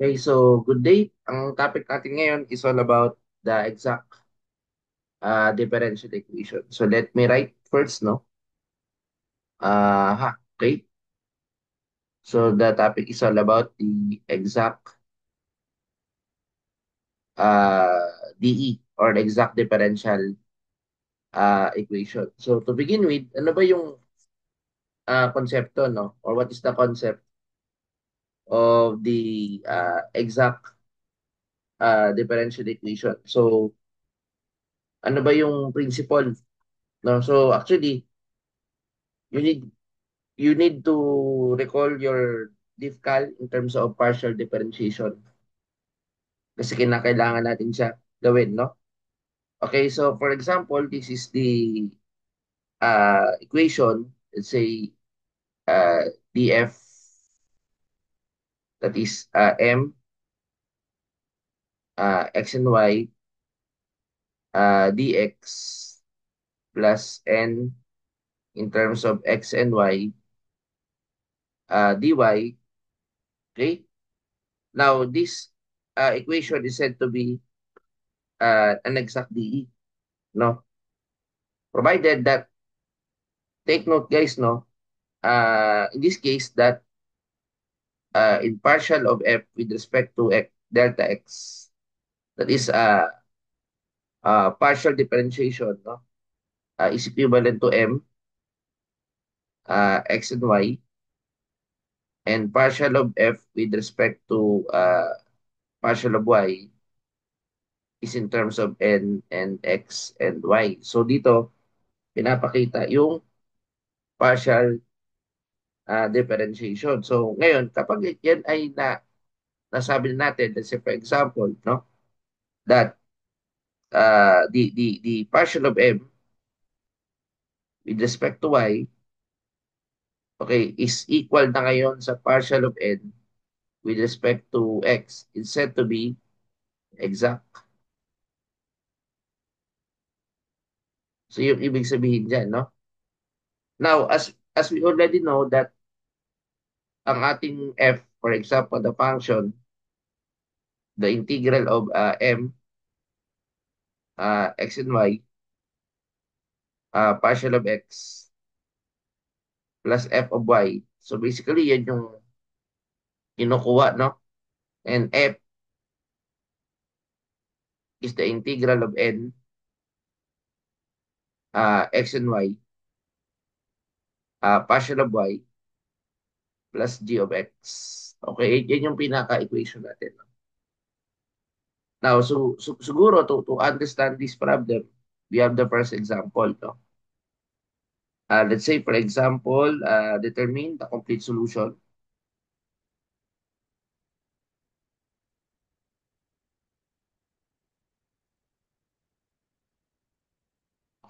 Okay, so good day. Ang topic natin ngayon is all about the exact differential equation. So let me write first, no? Okay. So the topic is all about the exact DE or the exact differential equation. So to begin with, ano ba yung konsepto, no? Or what is the concept of the exact differential equation? So ano ba yung principle, no? So actually, you need you need to recall your diff-cal in terms of partial differentiation kasi kinakailangan natin siya gawin, no? Okay, so for example, this is the equation. Let's say df, that is m, x and y, dx plus n in terms of x and y, dy. Okay, now this equation is said to be an exact DE, no? Provided that, take note guys, no, in this case that in partial of f with respect to x, delta x, that is partial differentiation, no, is equivalent to m, x and y, and partial of f with respect to partial of y is in terms of n and x and y. So dito pinapakita yung partial differentiation. So ngayon kapag yan ay nasabi na natin, let's say for example, no, that the partial of m with respect to y, okay, is equal na ngayon sa partial of n with respect to x. It's said to be exact. So yung ibig sabihin dyan, no? Now, as we already know that ang ating f, for example, the function, the integral of m, x and y, partial of x plus f of y. So basically, yan yung kinukuha, no? And f is the integral of n, x and y, partial of y, plus g of x. Okay, yan yung pinaka-equation natin. Now, so siguro to understand this problem, we have the first example. No? Let's say, for example, determine the complete solution.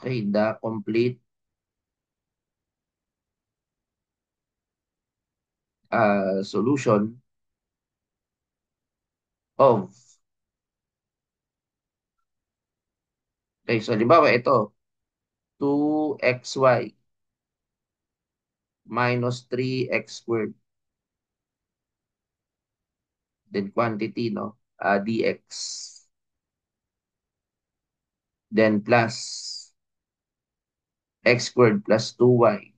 Okay, the complete solution of, okay, so halimbawa ito, 2xy minus 3x squared, then quantity, no, dx, then plus x squared plus 2y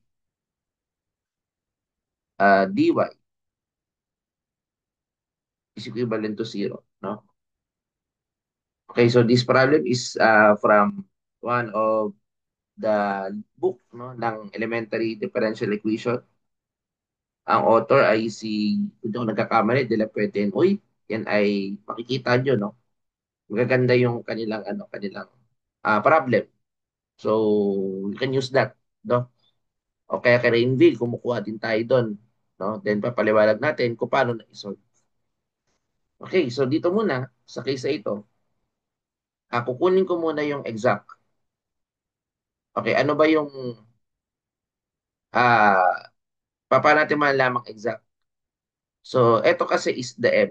dy is equivalent to 0, no? Okay, so this problem is from one of the book, no, ng elementary differential equation. Ang author ay si, kung di ako nagkakamali, De La Puente and Uy. Yan ay makikita nyo, no? Magaganda yung kanilang, kanilang problem. So, you can use that, no? O kaya kay Rainville, kumukuha din tayo doon, no? Then papaliwalag natin kung paano na-isolve. Okay, so dito muna, sa case na ito, kukunin ko muna yung exact. Okay, ano ba yung paano natin malalamang exact? So, ito kasi is the M.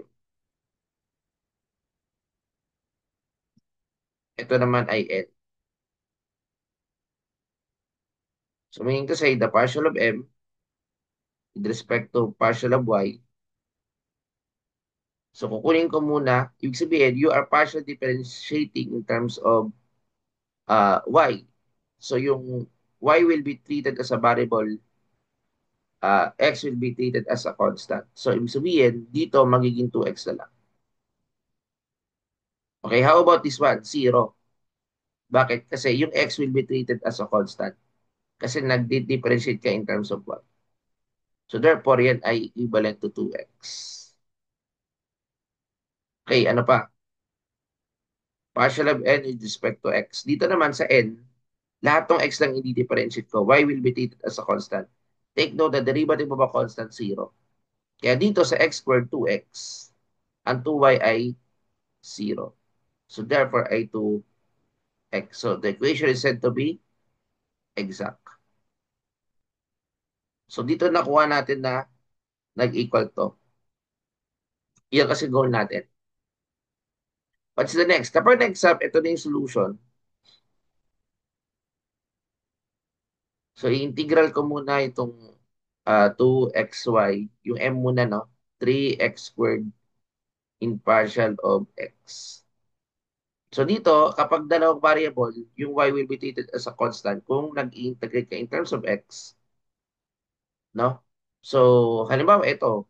Ito naman ay N. So, meaning to say, the partial of M with respect to partial of Y So kukunin ko muna, ibig sabihin, you are partially differentiating in terms of y. So yung y will be treated as a variable, x will be treated as a constant. So ibig sabihin, dito magiging 2x na lang. Okay, how about this one? 0. Bakit? Kasi yung x will be treated as a constant. Kasi nag-differentiate ka in terms of y. So therefore, yan ay equivalent to 2x. Okay, ano pa? Partial of n with respect to x. Dito naman sa n, lahat ng x lang i-differentiate ko. Y will be treated as a constant. Take note, the derivative of a constant, 0. Kaya dito sa x squared, 2x. Ang 2y ay 0. So therefore, ay 2x. So the equation is said to be exact. So dito nakuha natin na nag-equal to. Yan kasi goal natin. What's the next? Kapag nag-sum, ito na yung solution. So, i-integral ko muna itong 2xy, yung m muna, no? 3x squared in partial of x. So, dito, kapag dalawang variable, yung y will be treated as a constant kung nag-integrate ka in terms of x, no? So, halimbawa, ito,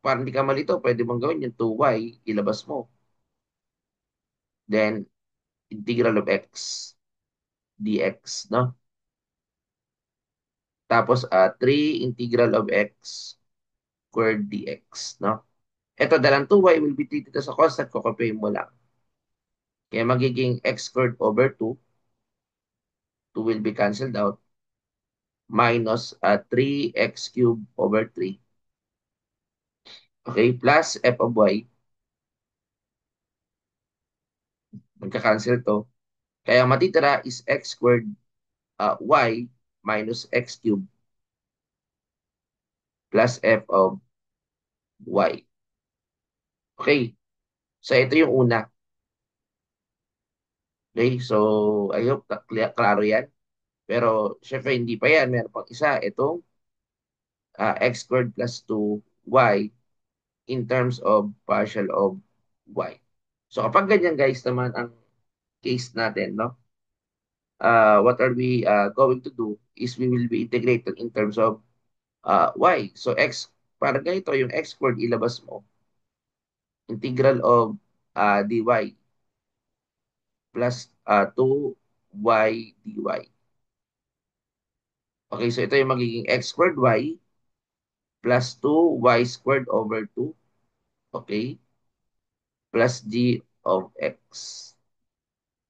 para hindi ka malito, pwede mong gawin yung 2y, ilabas mo. Then, integral of x dx, no? Tapos, 3 integral of x squared dx, no? Ito, dalang 2y will be treated as a constant, kukupihin mo lang. Kaya magiging x squared over 2, 2 will be cancelled out, minus 3x cubed over 3. Okay, plus f of y, magka-cancel to. Kaya matitira is x squared y minus x cubed plus f of y. Okay, so ito yung una. Okay, so I hope klaro yan. Pero syempre hindi pa yan. Meron pang isa. Itong x squared plus 2y in terms of partial of y. So kapag ganyan guys naman ang case natin, no? What are we going to do is we will be integrated in terms of y. So x, para ganito, yung x squared ilabas mo, integral of dy plus 2y dy. Okay, so ito yung magiging x squared y plus 2y squared over 2, okay, plus g of x.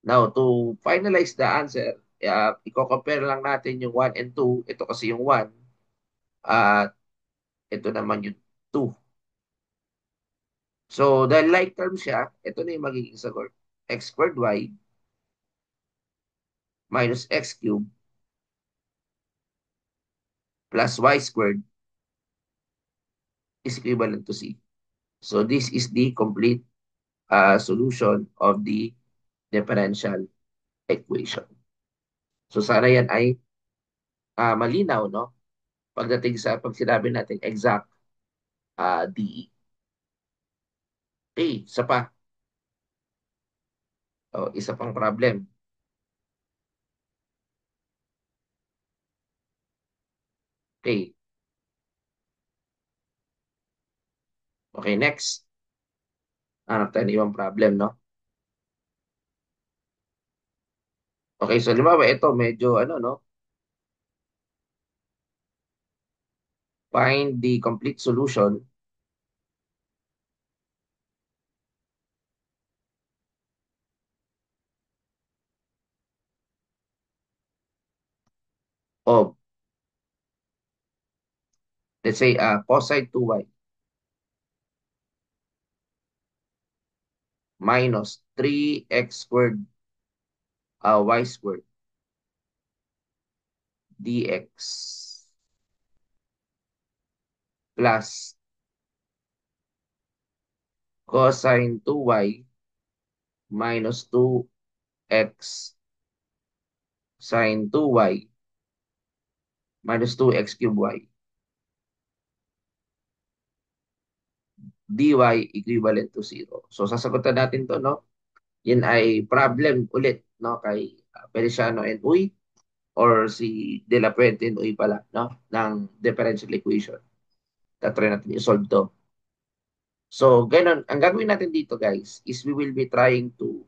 Now, to finalize the answer, i-compare lang natin yung 1 and 2. Ito kasi yung 1 at ito naman yung 2. So, dahil like term siya, ito na yung magiging sagot. X squared y minus x cubed plus y squared is equivalent to C. So, this is the complete solution of the differential equation. So, sana yan ay malinaw, no? Pagdating sa pag sinabi natin exact DE. Okay, isa pa. Oh, isa pang problem. Okay. Okay, next. Hanap tayo ng ibang problem, no? Okay, so limbawa, ito medyo ano, no? Find the complete solution of, let's say, cosine 2y minus 3x squared y squared dx plus cosine 2y minus 2x sine 2y minus 2x cube y dy equivalent to zero. So sasagutan natin to, no? Yun ay problem ulit, no? Kay Feliciano and Uy or si De La Puente and Uy pala, no? Ng differential equation. Tatry natin i-solve to. So, ganun. Ang gagawin natin dito, guys, is we will be trying to,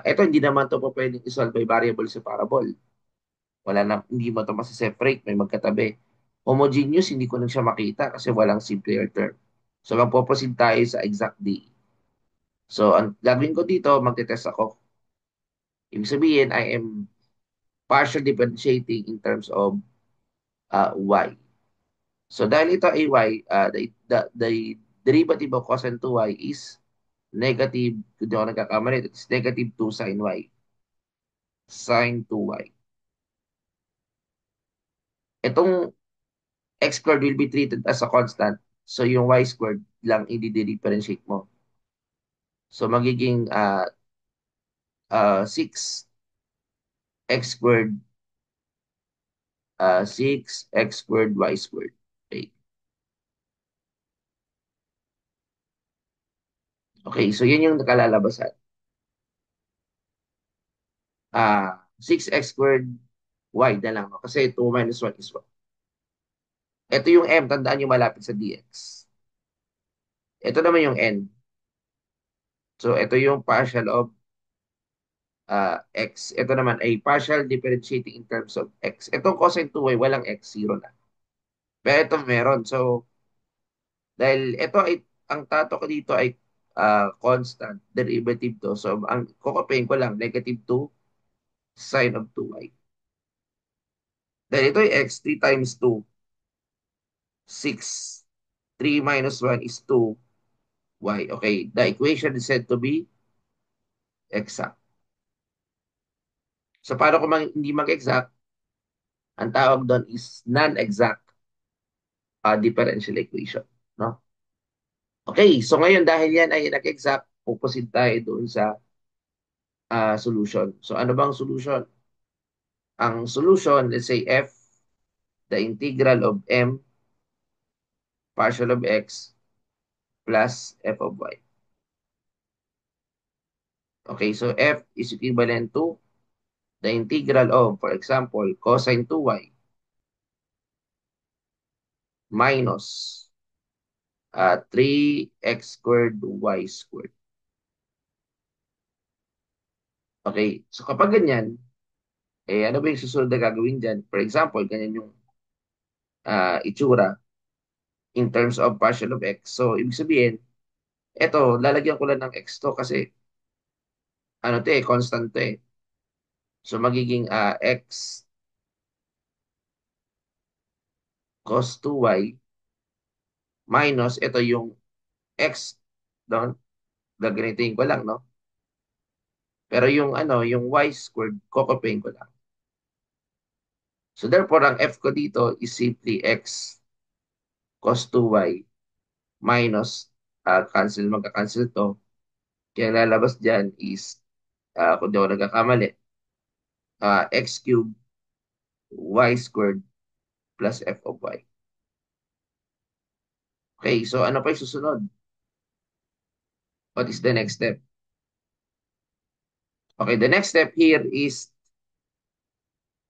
eto hindi naman to po pwedeng i-solve by variable separable. Wala na, hindi mo to masiseparate, may magkatabi. Homogeneous, hindi ko na siya makita kasi walang simpler term. So, magpo-proceed tayo sa exact D. So, ang gagawin ko dito, magte-test ako. Ibig sabihin, I am partial differentiating in terms of y. So, dahil ito ay y, the derivative of cosine 2y is negative, kung di ako nagkakamali, it's negative 2 sin y. Sin 2y. Itong x squared will be treated as a constant. So, yung y squared lang i-differentiate mo. So, magiging 6x squared, 6x squared y squared. Okay. Okay, so yan yung nakalalabasan. 6x squared y na lang. No? Kasi 2 minus 1 is 1. Ito yung m, tandaan yung malapit sa dx. Ito naman yung n. So, ito yung partial of x. Ito naman ay partial differentiating in terms of x. Itong cosine 2y, walang x, 0 na. Pero ito meron. So, dahil ito ay, ang tato ko dito ay constant derivative to. So, ang kukopain ko lang, negative 2 sine of 2y. Dahil ito ay x, 3 times 2, 6. 3 minus 1 is 2y. Okay, the equation is said to be exact. So, paano kung hindi mag-exact? Ang tawag doon is non-exact differential equation. No? Okay, so ngayon dahil yan ay nag-exact, pupusin tayo doon sa solution. So ano bang solution? Ang solution, let's say f, the integral of m partial of x plus f of y. Okay, so f is equivalent to the integral of, for example, cosine 2y minus 3x squared y squared. Okay, so kapag ganyan, ano ba yung susunod na gagawin dyan? For example, ganyan yung itsura in terms of partial of x. So, ibig sabihin, eto, lalagyan ko lang ng x to kasi ano to eh, constant to eh. So, magiging x cos 2y minus, ito yung x doon, gaganitin ko lang, no? Pero yung ano, yung y squared, kokopain ko lang. So, therefore, ang f ko dito is simply x cos 2y minus, magka-cancel to. Kaya lalabas dyan is, kung di ako nagkakamali, x cubed y squared plus f of y. Okay, so ano pa yung susunod? What is the next step? Okay, the next step here is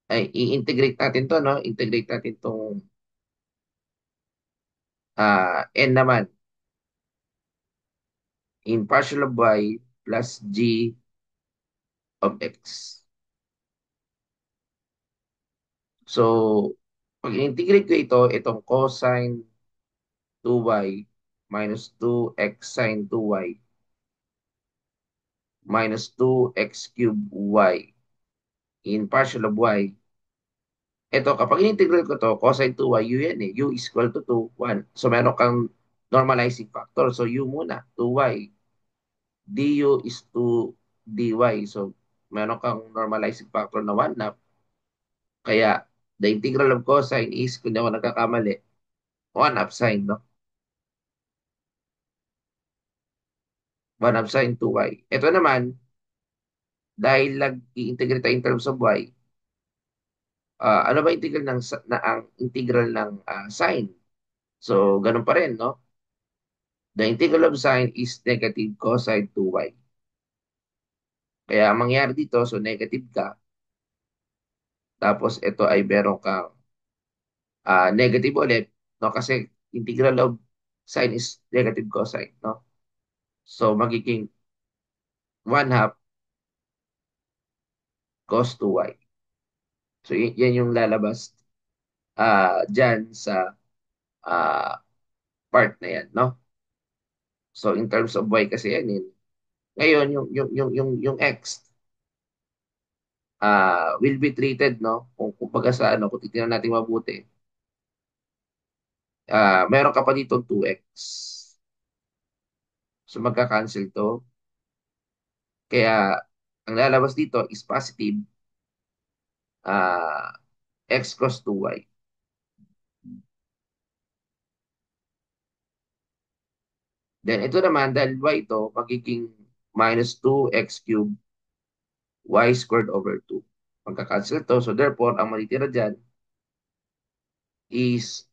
ay i-integrate natin to, no? Integrate natin tong n naman in partial of y plus g of x. So, pag integrate ko ito, itong cosine 2y minus 2x sine 2y minus 2x cubed y in partial of y. Ito, kapag in-integral ko to, cosine 2y, u yan eh. U is equal to 2, 1. So, meron kang normalizing factor. So, u muna, 2y. Du is 2 dy. So, meron kang normalizing factor na 1 na. Kaya, the integral of cosine is, kung di ako nagkakamali, 1 half sine, no? 1 half sine 2y. Ito naman, dahil nag-i-integrate tayo in terms of y, ano ba integral ng, ang integral ng sine? So, ganun pa rin, no? The integral of sine is negative cosine 2y. Kaya ang mangyari dito, so negative ka, tapos ito ay meron kang negative ulit, no? Kasi integral of sine is negative cosine, no? So magiging 1/2 cos 2y. So yan yung lalabas dyan sa ah, part na yan, no? So in terms of y kasi yan yun. Ngayon yung x will be treated, no? Kung kumbaga sa ano, kung titingnan natin mabuti, meron ka pa dito 2x. So magka-cancel to. Kaya ang lalabas dito is positive ah, x cos 2y. Then ito naman, dahil y ito, magiging minus 2x cubed y squared over 2. Magka-cancel to. So therefore, ang matitira dyan is,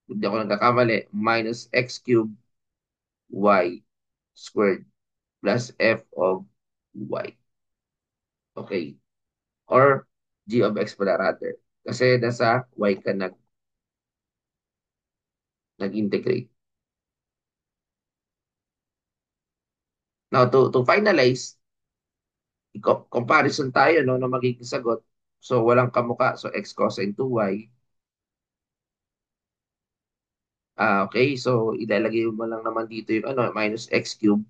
hindi ako nagkakamali, minus x cubed y squared plus f of y. Okay. Or g of x pala rather. Kasi nasa y ka nag-integrate. Now, to finalize, comparison tayo no, na magiging sagot. So, walang kamuka. So, x cosine 2y. Okay. So, ilalagay mo lang naman dito yung ano, minus x cubed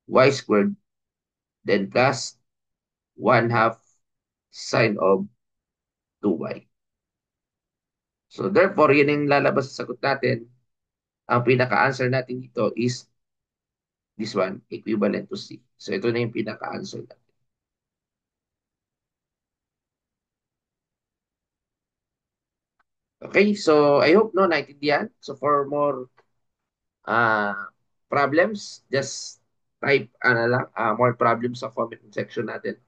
y squared then plus 1/2 sine of 2y. So, therefore, yun yung lalabas sa sagot natin. Ang pinaka-answer natin dito is this one, equivalent to C. So, ito na yung pinaka-answer natin. Okay, so I hope no naintindihan. So for more uh, problems, just type ano lang, more problems sa comment section natin.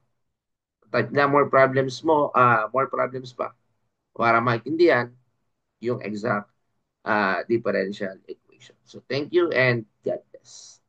Type na more problems pa para maintindihan yung exact differential equation. So thank you and God bless.